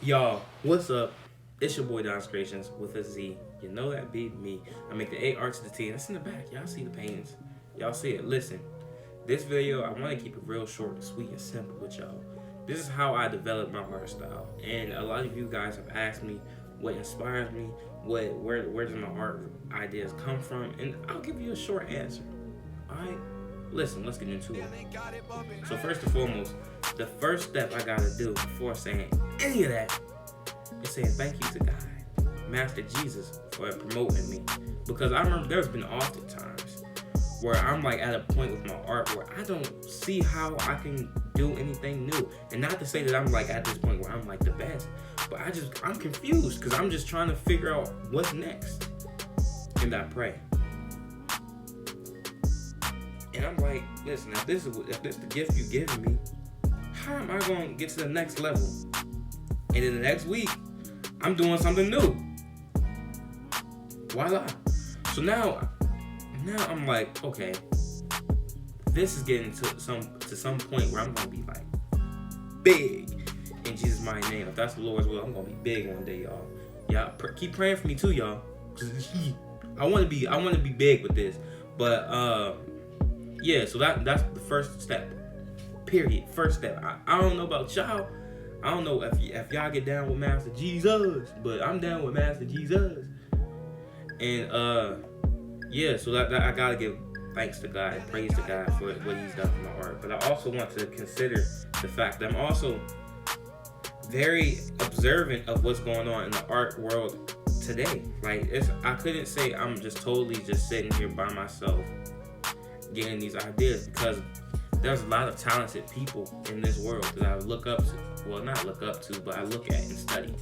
Y'all, what's up? It's your boy DONSCREATIONZ with a Z. You know that be me. I make the 8 arts of the T, and it's in the back. Y'all see the paintings. Y'all see it. Listen, this video, I want to keep it real short and sweet and simple with y'all. This is how I developed my art style. And a lot of you guys have asked me what inspires me, where does my art ideas come from, and I'll give you a short answer. Alright? Listen, let's get into it. So first and foremost, the first step I gotta do before saying any of that is saying thank you to God, Master Jesus, for promoting me. Because I remember there's been often times where I'm like at a point with my art where I don't see how I can do anything new. And not to say that I'm like at this point where I'm like the best, but I'm confused because I'm just trying to figure out what's next. And I pray. And I'm like, listen, if this the gift you giving me, how am I going to get to the next level? And in the next week, I'm doing something new. Voila. So now I'm like, okay, this is getting to some point where I'm going to be like big in Jesus' mighty name. If that's the Lord's will, I'm going to be big one day, y'all. Y'all keep praying for me too, y'all. I want to be big with this. But yeah, so that's the first step. Period. First step. I don't know about y'all. I don't know if y'all get down with Master Jesus, but I'm down with Master Jesus. And yeah, so that I gotta give thanks to God and praise to God for what He's done for my art. But I also want to consider the fact that I'm also very observant of what's going on in the art world today. Like I couldn't say I'm just totally just sitting here by myself getting these ideas, because there's a lot of talented people in this world that I look up to. Well, not look up to, but I look at and study.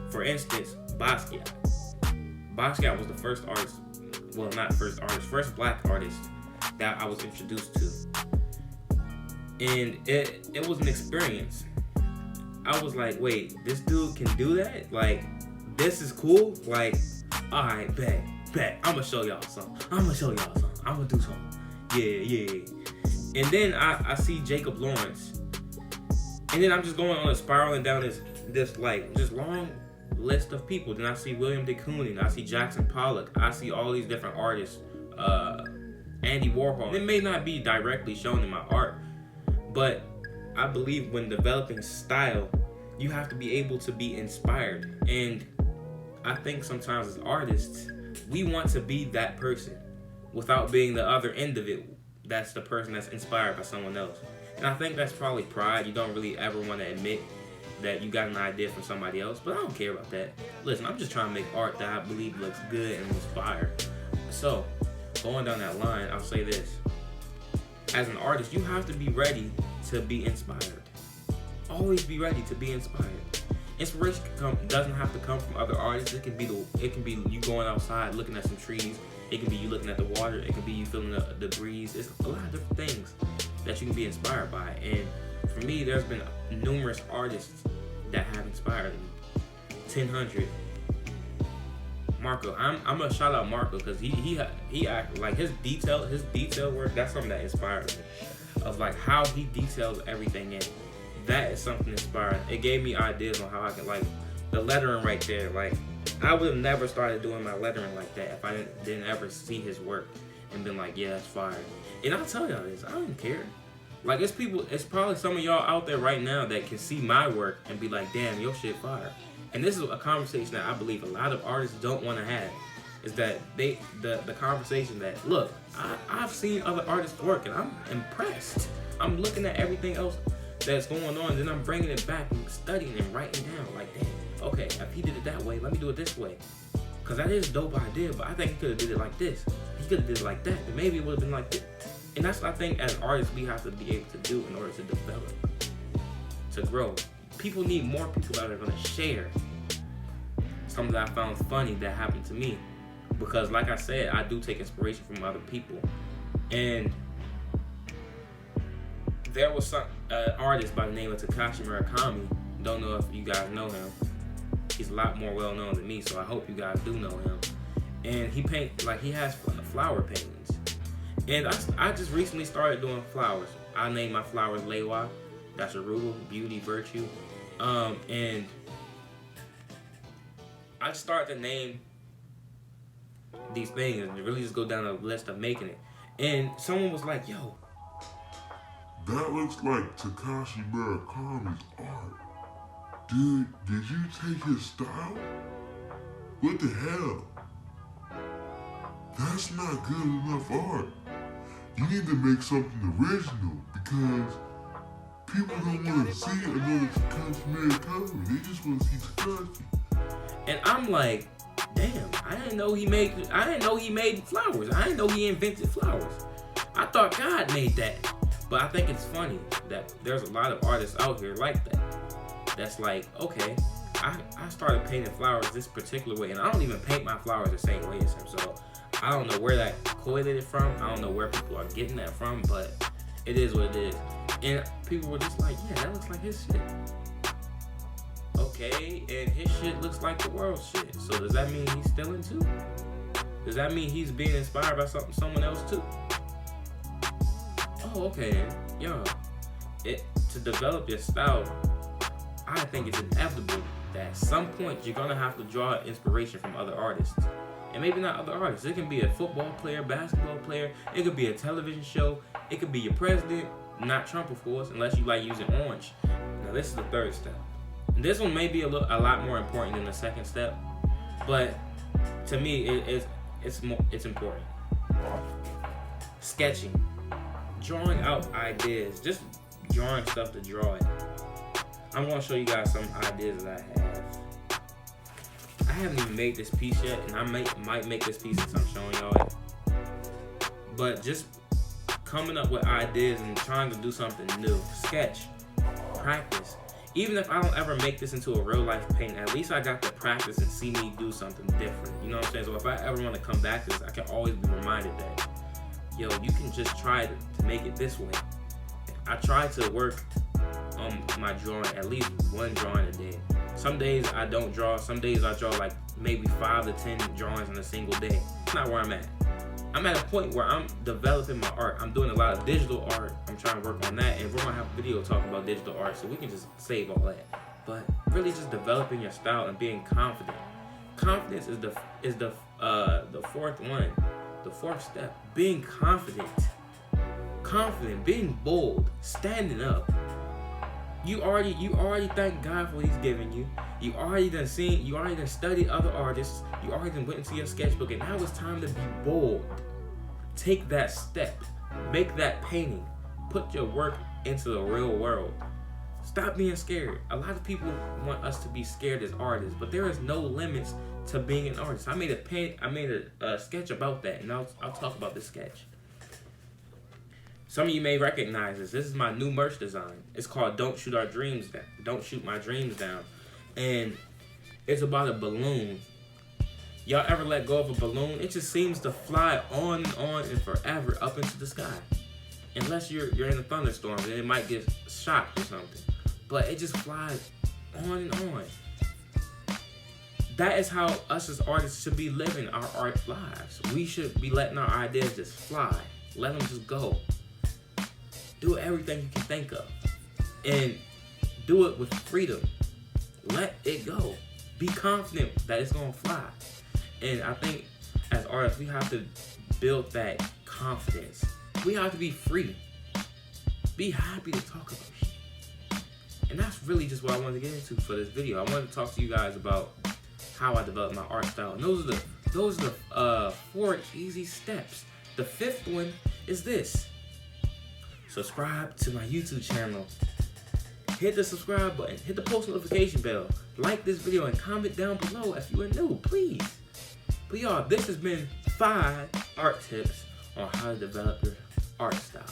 For instance, Basquiat. Basquiat was the first artist, well, not first artist, first black artist that I was introduced to. And it was an experience. I was like, wait, this dude can do that? Like, this is cool? Like, all right, bet. I'm gonna show y'all something. I'm gonna do something. Yeah. And then I see Jacob Lawrence. And then I'm just going on a spiraling down this like just long list of people. Then I see William de Kooning. I see Jackson Pollock. I see all these different artists. Andy Warhol. It may not be directly shown in my art, but I believe when developing style, you have to be able to be inspired. And I think sometimes as artists, we want to be that person without being the other end of it. That's the person that's inspired by someone else. And I think that's probably pride. You don't really ever want to admit that you got an idea from somebody else, but I don't care about that. Listen, I'm just trying to make art that I believe looks good and inspired. So, going down that line, I'll say this. As an artist, you have to be ready to be inspired. Always be ready to be inspired. Inspiration doesn't have to come from other artists. It can be you going outside looking at some trees. It can be you looking at the water. It can be you feeling the breeze. It's a lot of different things that you can be inspired by. And for me, there's been numerous artists that have inspired me. 1000. Marco. I'm gonna shout out Marco because he act like his detail work. That's something that inspired me. Of like how he details everything in. That is something inspiring. It gave me ideas on how I can, like, the lettering right there. Like, I would have never started doing my lettering like that if I didn't ever see his work and been like, yeah, that's fire. And I'll tell y'all this, I don't care. Like, it's probably some of y'all out there right now that can see my work and be like, damn, your shit fire. And this is a conversation that I believe a lot of artists don't want to have. Is that the conversation that, look, I've seen other artists work and I'm impressed. I'm looking at everything else that's going on, then I'm bringing it back and studying and writing down like, damn, okay, if he did it that way, let me do it this way, because that is a dope idea, but I think he could have did it like this, he could have did it like that, then maybe it would have been like this. And that's what I think as artists we have to be able to do in order to develop, to grow. People need more people that are going to share something that I found funny that happened to me, because like I said, I do take inspiration from other people. And there was some artist by the name of Takashi Murakami. Don't know if you guys know him. He's a lot more well known than me, so I hope you guys do know him. And he has flower paintings. And I just recently started doing flowers. I named my flowers Lewa. That's arugula, beauty, virtue. And I started to name these things and really just go down a list of making it. And someone was like, yo, that looks like Takashi Murakami's art. Dude, did you take his style? What the hell? That's not good enough art. You need to make something original because people don't want to see another Takashi Murakami. They just want to see Takashi. And I'm like, damn, I didn't know he made flowers. I didn't know he invented flowers. I thought God made that. But I think it's funny that there's a lot of artists out here like that. That's like, okay, I started painting flowers this particular way, and I don't even paint my flowers the same way as him. So I don't know where that correlated from. I don't know where people are getting that from, but it is what it is. And people were just like, yeah, that looks like his shit. Okay, and his shit looks like the world's shit. So does that mean he's stealing too? Does that mean he's being inspired by someone else too? Oh, okay then. Yo, to develop your style, I think it's inevitable that at some point you're gonna have to draw inspiration from other artists. And maybe not other artists. It can be a football player, basketball player, it could be a television show, it could be your president, not Trump of course, unless you like using orange. Now this is the third step. And this one may be a lot more important than the second step, but to me it's important. Sketching. Drawing out ideas, just drawing stuff to draw it. I'm gonna show you guys some ideas that I have. I haven't even made this piece yet, and I might make this piece since I'm showing y'all it. But just coming up with ideas and trying to do something new. Sketch, practice. Even if I don't ever make this into a real life painting, at least I got to practice and see me do something different. You know what I'm saying? So if I ever want to come back to this, I can always be reminded that, yo, you can just try to make it this way. I try to work on my drawing, at least one drawing a day. Some days I don't draw. Some days I draw like maybe 5 to 10 drawings in a single day. That's not where I'm at. I'm at a point where I'm developing my art. I'm doing a lot of digital art. I'm trying to work on that, and we're gonna have a video talking about digital art, so we can just save all that. But really, just developing your style and being confident. Confidence is the fourth one, the fourth step. Being confident, being bold, standing up. You already thank God for what He's given you. You already done studied other artists. You already done went into your sketchbook, and now it's time to be bold. Take that step. Make that painting. Put your work into the real world. Stop being scared. A lot of people want us to be scared as artists, but there is no limits to being an artist. I made a sketch about that, and I'll talk about this sketch. Some of you may recognize this. This is my new merch design. It's called Don't Shoot My Dreams Down. And it's about a balloon. Y'all ever let go of a balloon? It just seems to fly on and forever up into the sky. Unless you're in a thunderstorm, then it might get shocked or something. But it just flies on and on. That is how us as artists should be living our art lives. We should be letting our ideas just fly. Let them just go. Do everything you can think of. And do it with freedom. Let it go. Be confident that it's going to fly. And I think as artists, we have to build that confidence. We have to be free. Be happy to talk about shit. And that's really just what I wanted to get into for this video. I wanted to talk to you guys about how I developed my art style. And those are the 4 easy steps. The 5th one is this. Subscribe to my YouTube channel. Hit the subscribe button. Hit the post notification bell. Like this video and comment down below if you are new, please. But y'all, this has been 5 art tips on how to develop your art style.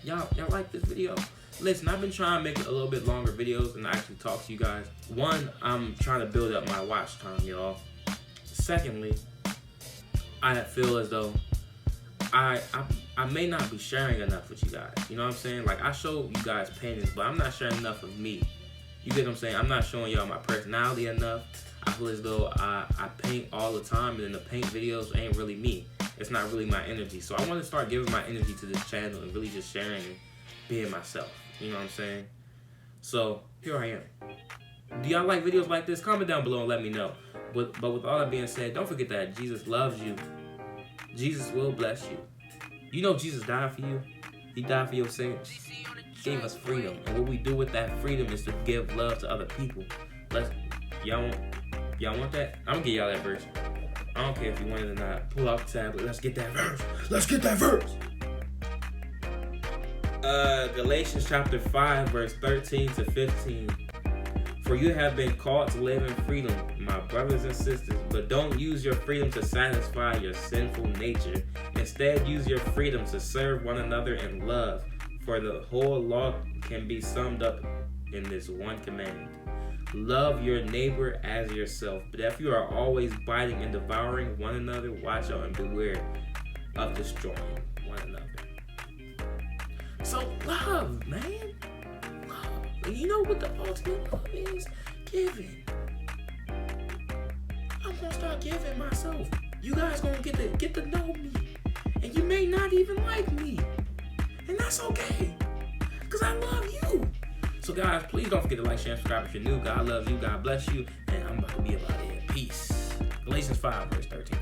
Y'all like this video? Listen, I've been trying to make a little bit longer videos and actually talk to you guys. One, I'm trying to build up my watch time, y'all. Secondly, I feel as though I may not be sharing enough with you guys. You know what I'm saying? Like, I show you guys paintings, but I'm not sharing enough of me. You get what I'm saying? I'm not showing y'all my personality enough. I feel as though I paint all the time, and then the paint videos ain't really me. It's not really my energy. So I want to start giving my energy to this channel and really just sharing and being myself. You know what I'm saying? So here I am. Do Do y'all like videos like this? Comment down below and let me know. But with all that being said, don't forget that Jesus loves you. Jesus will bless you. You know Jesus died for you. He died for your sins. He gave us freedom. And what we do with that freedom is to give love to other people. Y'all want that? I'm gonna give y'all that verse. I don't care if you want it or not. Pull out the tablet. Let's get that verse. Let's get that verse. Galatians chapter 5, verse 13 to 15. For you have been called to live in freedom, my brothers and sisters, but don't use your freedom to satisfy your sinful nature. Instead, use your freedom to serve one another in love. For the whole law can be summed up in this one command. Love your neighbor as yourself. But if you are always biting and devouring one another, watch out and beware of destroying one another. So love, man. Love. And you know what the ultimate love is? Giving. I'm gonna start giving myself. You guys gonna get to know me. And you may not even like me. And that's okay. Because I love you. So guys, please don't forget to like, share, and subscribe if you're new. God loves you. God bless you. And I'm about to be about it. Peace. Galatians 5, verse 13.